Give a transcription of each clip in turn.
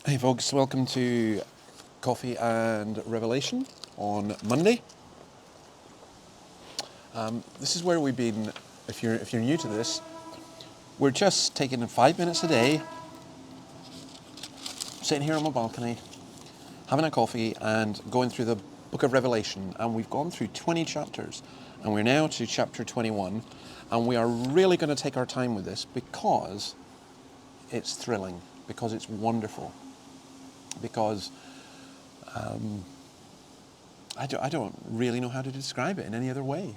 Hey folks, welcome to Coffee and Revelation on Monday. This is where we've been, if you're new to this, we're just taking 5 minutes a day, sitting here on my balcony, having a coffee and going through the book of Revelation. And we've gone through 20 chapters and we're now to chapter 21, and we are really going to take our time with this because it's thrilling, because it's wonderful, because I don't really know how to describe it in any other way.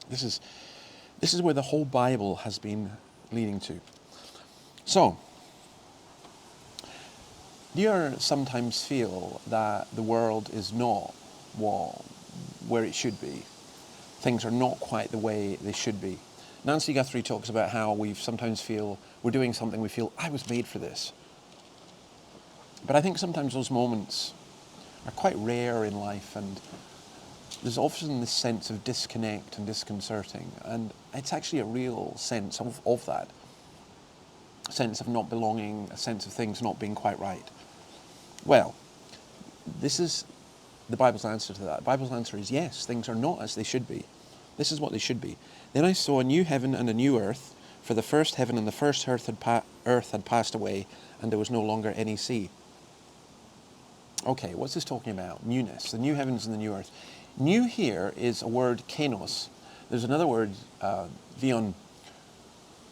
This is where the whole Bible has been leading to. So, do you sometimes feel that the world is not where it should be? Things are not quite the way they should be. Nancy Guthrie talks about how we sometimes feel we're doing something, we feel, I was made for this. But I think sometimes those moments are quite rare in life, and there's often this sense of disconnect and disconcerting, and it's actually a real sense of that. A sense of not belonging, a sense of things not being quite right. Well, this is the Bible's answer to that. The Bible's answer is yes, things are not as they should be. This is what they should be. Then I saw a new heaven and a new earth, for the first heaven and the first earth had passed away, and there was no longer any sea. Okay, what's this talking about? Newness, the new heavens and the new earth. New here is a word, kainos. There's another word, vion,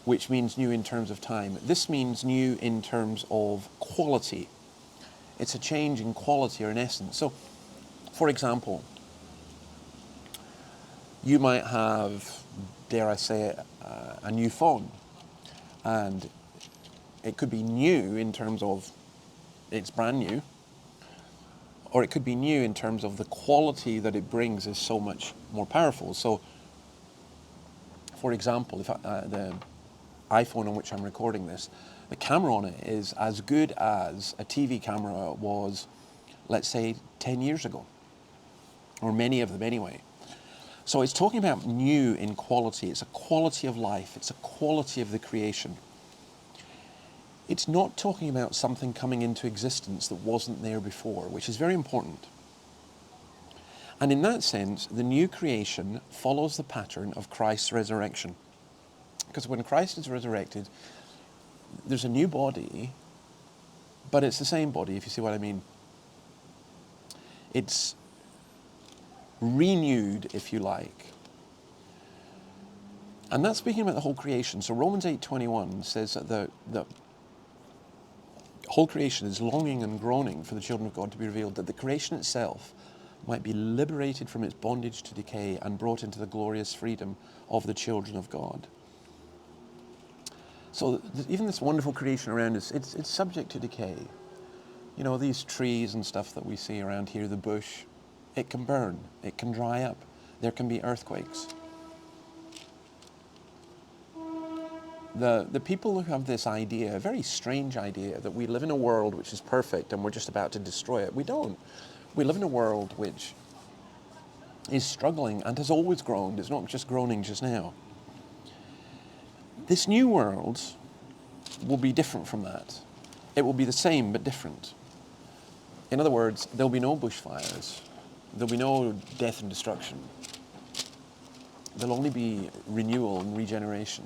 which means new in terms of time. This means new in terms of quality. It's a change in quality or in essence. So, for example, you might have, dare I say it, a new phone. And it could be new in terms of it's brand new, or it could be new in terms of the quality that it brings is so much more powerful. So, for example, if the iPhone on which I'm recording this, the camera on it is as good as a TV camera was, let's say, 10 years ago, or many of them anyway. So it's talking about new in quality. It's a quality of life. It's a quality of the creation. It's not talking about something coming into existence that wasn't there before, which is very important. And in that sense, the new creation follows the pattern of Christ's resurrection. Because when Christ is resurrected, there's a new body, but it's the same body, if you see what I mean. It's renewed, if you like. And that's speaking about the whole creation. So Romans 8:21 says that the whole creation is longing and groaning for the children of God to be revealed, that the creation itself might be liberated from its bondage to decay and brought into the glorious freedom of the children of God. So even this wonderful creation around us, it's subject to decay. You know, these trees and stuff that we see around here, the bush, it can burn, it can dry up, there can be earthquakes. The people who have this idea, a very strange idea, that we live in a world which is perfect and we're just about to destroy it. We don't. We live in a world which is struggling and has always groaned. It's not just groaning just now. This new world will be different from that. It will be the same but different. In other words, there'll be no bushfires. There'll be no death and destruction. There'll only be renewal and regeneration.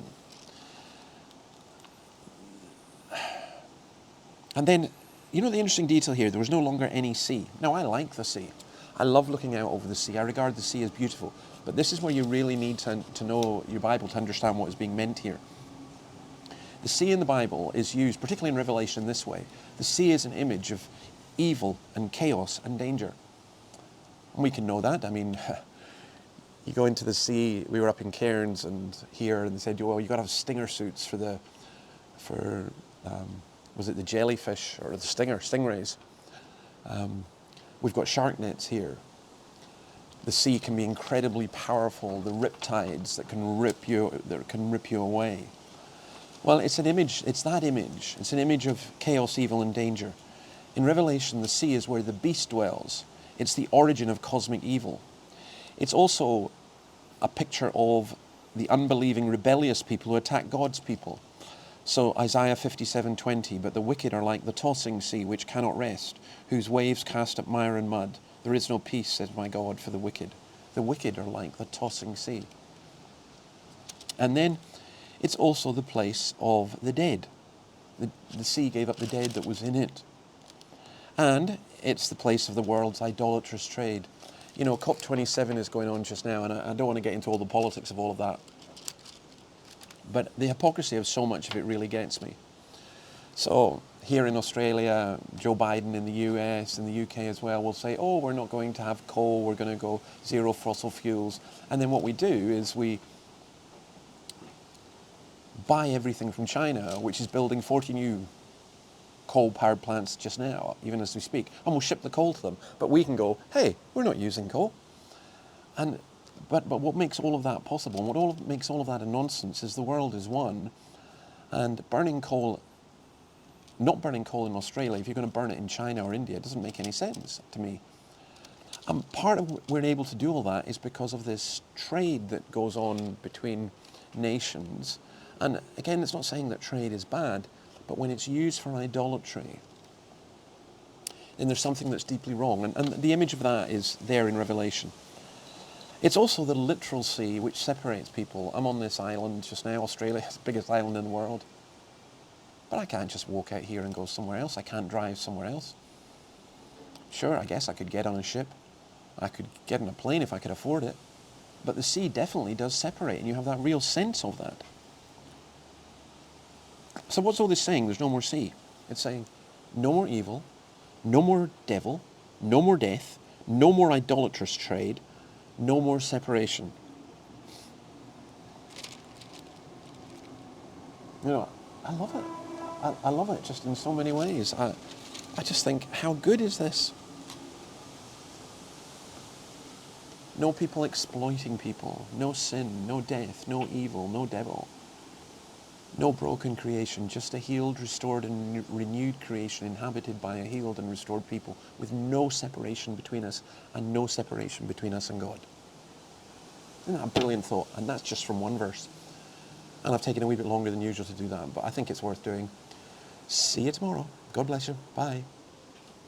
And then, you know the interesting detail here, there was no longer any sea. Now, I like the sea. I love looking out over the sea. I regard the sea as beautiful. But this is where you really need to know your Bible to understand what is being meant here. The sea in the Bible is used, particularly in Revelation, in this way. The sea is an image of evil and chaos and danger. And we can know that. I mean, you go into the sea, we were up in Cairns and here, and they said, well, you've got to have stinger suits was it the jellyfish or the stingrays? We've got shark nets here. The sea can be incredibly powerful. The riptides that can rip you away. Well, it's an image. It's that image. It's an image of chaos, evil, and danger. In Revelation, the sea is where the beast dwells. It's the origin of cosmic evil. It's also a picture of the unbelieving, rebellious people who attack God's people. So Isaiah 57:20, but the wicked are like the tossing sea which cannot rest, whose waves cast up mire and mud. There is no peace, says my God, for the wicked. The wicked are like the tossing sea. And then it's also the place of the dead. The sea gave up the dead that was in it. And it's the place of the world's idolatrous trade. You know, COP27 is going on just now, and I don't want to get into all the politics of all of that. But the hypocrisy of so much of it really gets me. So here in Australia, Joe Biden in the US, in the UK as well, will say, oh, we're not going to have coal, we're going to go zero fossil fuels. And then what we do is we buy everything from China, which is building 40 new coal-powered plants just now, even as we speak, and we'll ship the coal to them. But we can go, hey, we're not using coal. But what makes all of that possible, and what makes all of that a nonsense, is the world is one, and not burning coal in Australia, if you're going to burn it in China or India, it doesn't make any sense to me. And part of we're able to do all that is because of this trade that goes on between nations. And again, it's not saying that trade is bad, but when it's used for idolatry, then there's something that's deeply wrong. And the image of that is there in Revelation. It's also the literal sea which separates people. I'm on this island just now, Australia, it's the biggest island in the world. But I can't just walk out here and go somewhere else. I can't drive somewhere else. Sure, I guess I could get on a ship. I could get on a plane if I could afford it. But the sea definitely does separate, and you have that real sense of that. So what's all this saying? There's no more sea. It's saying no more evil, no more devil, no more death, no more idolatrous trade, no more separation. You know, I love it. I love it just in so many ways. I just think, how good is this? No people exploiting people, no sin, no death, no evil, no devil. No broken creation, just a healed, restored, and renewed creation inhabited by a healed and restored people with no separation between us and no separation between us and God. Isn't that a brilliant thought? And that's just from one verse. And I've taken a wee bit longer than usual to do that, but I think it's worth doing. See you tomorrow. God bless you. Bye.